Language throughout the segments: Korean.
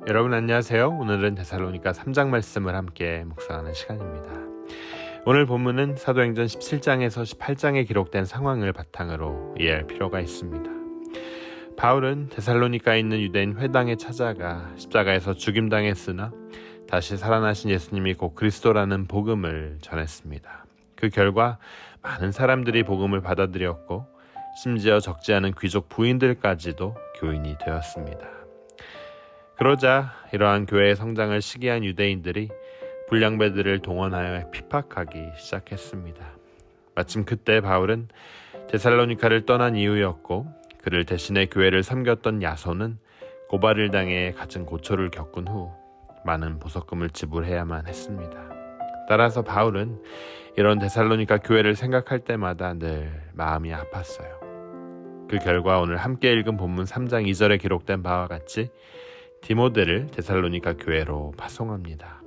여러분 안녕하세요. 오늘은 데살로니가 3장 말씀을 함께 묵상하는 시간입니다. 오늘 본문은 사도행전 17장에서 18장에 기록된 상황을 바탕으로 이해할 필요가 있습니다. 바울은 데살로니가에 있는 유대인 회당에 찾아가 십자가에서 죽임당했으나 다시 살아나신 예수님이 곧 그리스도라는 복음을 전했습니다. 그 결과 많은 사람들이 복음을 받아들였고 심지어 적지 않은 귀족 부인들까지도 교인이 되었습니다. 그러자 이러한 교회의 성장을 시기한 유대인들이 불량배들을 동원하여 핍박하기 시작했습니다. 마침 그때 바울은 데살로니가를 떠난 이유였고 그를 대신해 교회를 섬겼던 야손은 고발을 당해 갖은 고초를 겪은 후 많은 보석금을 지불해야만 했습니다. 따라서 바울은 이런 데살로니가 교회를 생각할 때마다 늘 마음이 아팠어요. 그 결과 오늘 함께 읽은 본문 3장 2절에 기록된 바와 같이 디모데를 데살로니가 교회로 파송합니다.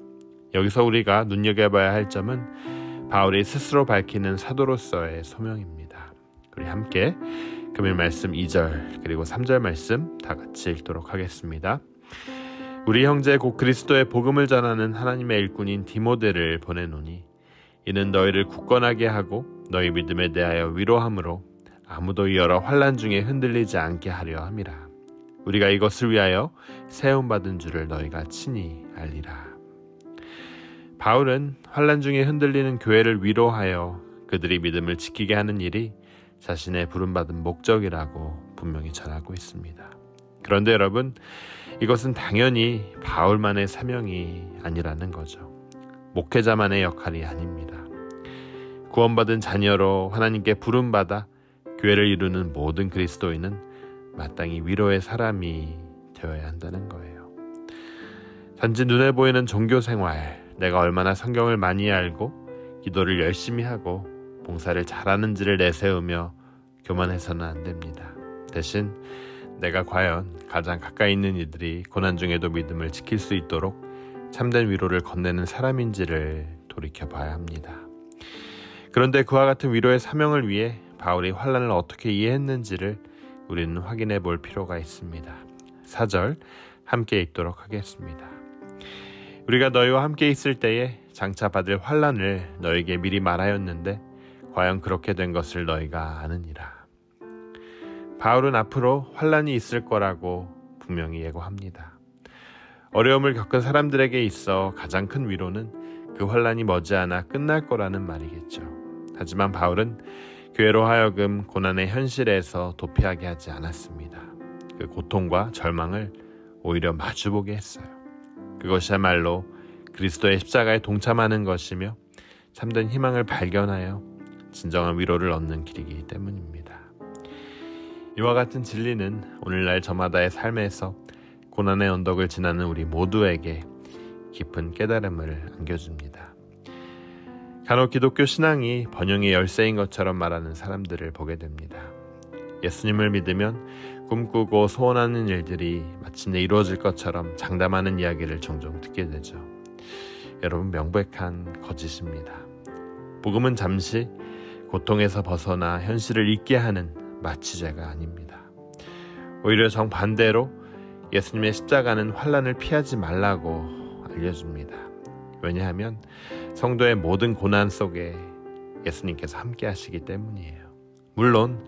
여기서 우리가 눈여겨봐야 할 점은 바울이 스스로 밝히는 사도로서의 소명입니다. 우리 함께 금일 말씀 2절 그리고 3절 말씀 다 같이 읽도록 하겠습니다. 우리 형제 곧 그리스도의 복음을 전하는 하나님의 일꾼인 디모데를 보내노니 이는 너희를 굳건하게 하고 너희 믿음에 대하여 위로함으로 아무도 이 여러 환난 중에 흔들리지 않게 하려 함이라. 우리가 이것을 위하여 세움받은 줄을 너희가 친히 알리라. 바울은 환난 중에 흔들리는 교회를 위로하여 그들이 믿음을 지키게 하는 일이 자신의 부름받은 목적이라고 분명히 전하고 있습니다. 그런데 여러분, 이것은 당연히 바울만의 사명이 아니라는 거죠. 목회자만의 역할이 아닙니다. 구원받은 자녀로 하나님께 부름받아 교회를 이루는 모든 그리스도인은 마땅히 위로의 사람이 되어야 한다는 거예요. 단지 눈에 보이는 종교생활, 내가 얼마나 성경을 많이 알고 기도를 열심히 하고 봉사를 잘하는지를 내세우며 교만해서는 안 됩니다. 대신 내가 과연 가장 가까이 있는 이들이 고난 중에도 믿음을 지킬 수 있도록 참된 위로를 건네는 사람인지를 돌이켜봐야 합니다. 그런데 그와 같은 위로의 사명을 위해 바울이 환난을 어떻게 이해했는지를 우리는 확인해 볼 필요가 있습니다. 4절 함께 읽도록 하겠습니다. 우리가 너희와 함께 있을 때에 장차 받을 환난을 너희에게 미리 말하였는데 과연 그렇게 된 것을 너희가 아느니라. 바울은 앞으로 환난이 있을 거라고 분명히 예고합니다. 어려움을 겪은 사람들에게 있어 가장 큰 위로는 그 환난이 머지않아 끝날 거라는 말이겠죠. 하지만 바울은 교회로 하여금 고난의 현실에서 도피하게 하지 않았습니다. 그 고통과 절망을 오히려 마주보게 했어요. 그것이야말로 그리스도의 십자가에 동참하는 것이며 참된 희망을 발견하여 진정한 위로를 얻는 길이기 때문입니다. 이와 같은 진리는 오늘날 저마다의 삶에서 고난의 언덕을 지나는 우리 모두에게 깊은 깨달음을 안겨줍니다. 간혹 기독교 신앙이 번영의 열쇠인 것처럼 말하는 사람들을 보게 됩니다. 예수님을 믿으면 꿈꾸고 소원하는 일들이 마침내 이루어질 것처럼 장담하는 이야기를 종종 듣게 되죠. 여러분, 명백한 거짓입니다. 복음은 잠시 고통에서 벗어나 현실을 잊게 하는 마취제가 아닙니다. 오히려 정반대로 예수님의 십자가는 환난을 피하지 말라고 알려줍니다. 왜냐하면 성도의 모든 고난 속에 예수님께서 함께 하시기 때문이에요. 물론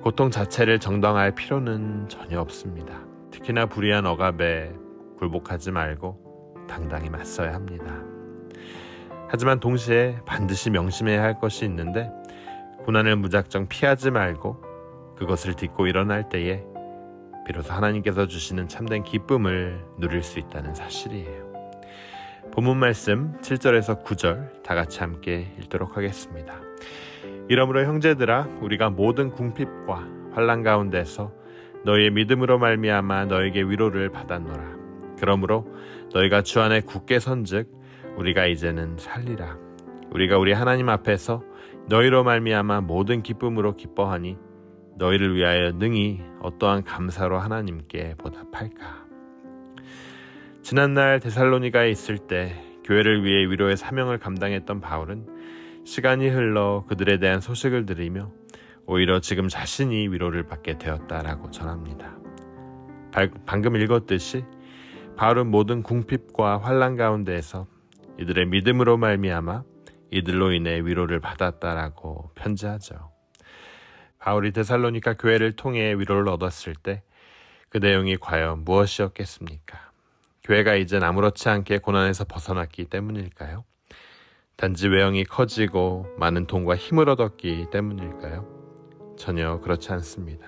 고통 자체를 정당화할 필요는 전혀 없습니다. 특히나 불의한 억압에 굴복하지 말고 당당히 맞서야 합니다. 하지만 동시에 반드시 명심해야 할 것이 있는데 고난을 무작정 피하지 말고 그것을 딛고 일어날 때에 비로소 하나님께서 주시는 참된 기쁨을 누릴 수 있다는 사실이에요. 본문 말씀 7절에서 9절 다 같이 함께 읽도록 하겠습니다. 이러므로 형제들아, 우리가 모든 궁핍과 환난 가운데서 너희의 믿음으로 말미암아 너에게 위로를 받았노라. 그러므로 너희가 주 안에 굳게 선즉 우리가 이제는 살리라. 우리가 우리 하나님 앞에서 너희로 말미암아 모든 기쁨으로 기뻐하니 너희를 위하여 능히 어떠한 감사로 하나님께 보답할까. 지난날 데살로니가에 있을 때 교회를 위해 위로의 사명을 감당했던 바울은 시간이 흘러 그들에 대한 소식을 들으며 오히려 지금 자신이 위로를 받게 되었다라고 전합니다. 방금 읽었듯이 바울은 모든 궁핍과 환난 가운데에서 이들의 믿음으로 말미암아 이들로 인해 위로를 받았다라고 편지하죠. 바울이 데살로니가 교회를 통해 위로를 얻었을 때 그 내용이 과연 무엇이었겠습니까? 교회가 이젠 아무렇지 않게 고난에서 벗어났기 때문일까요? 단지 외형이 커지고 많은 돈과 힘을 얻었기 때문일까요? 전혀 그렇지 않습니다.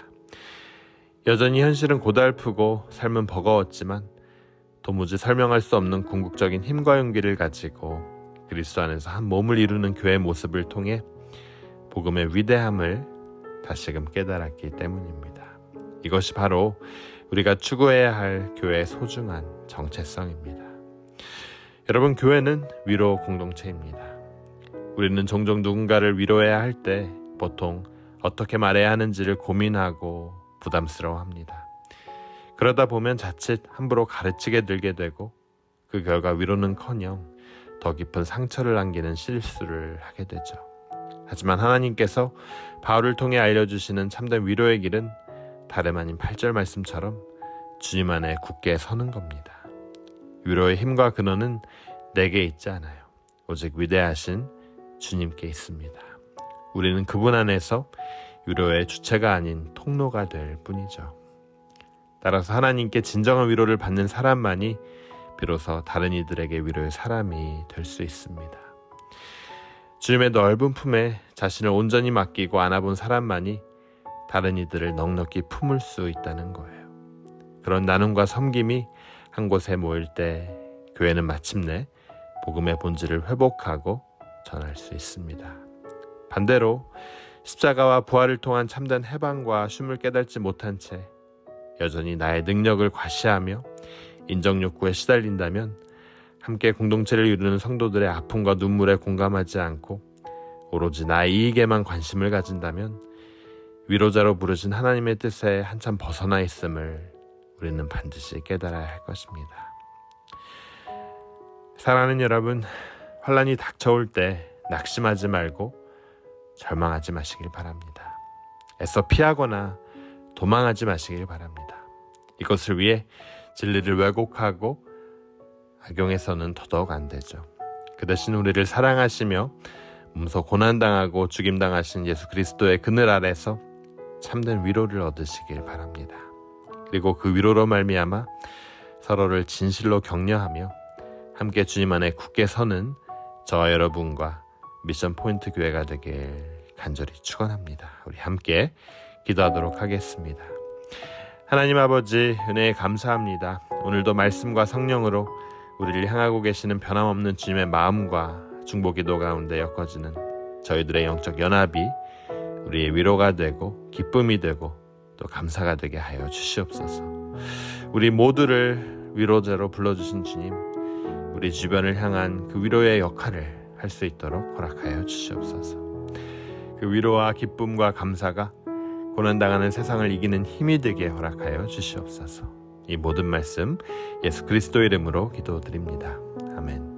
여전히 현실은 고달프고 삶은 버거웠지만 도무지 설명할 수 없는 궁극적인 힘과 용기를 가지고 그리스도 안에서 한 몸을 이루는 교회의 모습을 통해 복음의 위대함을 다시금 깨달았기 때문입니다. 이것이 바로 우리가 추구해야 할 교회의 소중한 정체성입니다. 여러분, 교회는 위로 공동체입니다. 우리는 종종 누군가를 위로해야 할 때 보통 어떻게 말해야 하는지를 고민하고 부담스러워합니다. 그러다 보면 자칫 함부로 가르치게 들게 되고 그 결과 위로는커녕 더 깊은 상처를 남기는 실수를 하게 되죠. 하지만 하나님께서 바울을 통해 알려주시는 참된 위로의 길은 다름 아닌 8절 말씀처럼 주님 안에 굳게 서는 겁니다. 위로의 힘과 근원은 내게 있지 않아요. 오직 위대하신 주님께 있습니다. 우리는 그분 안에서 위로의 주체가 아닌 통로가 될 뿐이죠. 따라서 하나님께 진정한 위로를 받는 사람만이 비로소 다른 이들에게 위로의 사람이 될 수 있습니다. 주님의 넓은 품에 자신을 온전히 맡기고 안아본 사람만이 다른 이들을 넉넉히 품을 수 있다는 거예요. 그런 나눔과 섬김이 한 곳에 모일 때 교회는 마침내 복음의 본질을 회복하고 전할 수 있습니다. 반대로 십자가와 부활을 통한 참된 해방과 쉼을 깨닫지 못한 채 여전히 나의 능력을 과시하며 인정욕구에 시달린다면 함께 공동체를 이루는 성도들의 아픔과 눈물에 공감하지 않고 오로지 나의 이익에만 관심을 가진다면 위로자로 부르신 하나님의 뜻에 한참 벗어나 있음을 우리는 반드시 깨달아야 할 것입니다. 사랑하는 여러분, 환난이 닥쳐올 때 낙심하지 말고 절망하지 마시길 바랍니다. 애써 피하거나 도망하지 마시길 바랍니다. 이것을 위해 진리를 왜곡하고 악용해서는 더더욱 안 되죠. 그 대신 우리를 사랑하시며 몸소 고난당하고 죽임당하신 예수 그리스도의 그늘 아래서 참된 위로를 얻으시길 바랍니다. 그리고 그 위로로 말미암아 서로를 진실로 격려하며 함께 주님 안에 굳게 서는 저와 여러분과 미션 포인트 교회가 되길 간절히 축원합니다. 우리 함께 기도하도록 하겠습니다. 하나님 아버지, 은혜에 감사합니다. 오늘도 말씀과 성령으로 우리를 향하고 계시는 변함없는 주님의 마음과 중보기도 가운데 엮어지는 저희들의 영적 연합이 우리의 위로가 되고 기쁨이 되고 또 감사가 되게 하여 주시옵소서. 우리 모두를 위로자로 불러주신 주님, 우리 주변을 향한 그 위로의 역할을 할 수 있도록 허락하여 주시옵소서. 그 위로와 기쁨과 감사가 고난당하는 세상을 이기는 힘이 되게 허락하여 주시옵소서. 이 모든 말씀 예수 그리스도 이름으로 기도드립니다. 아멘.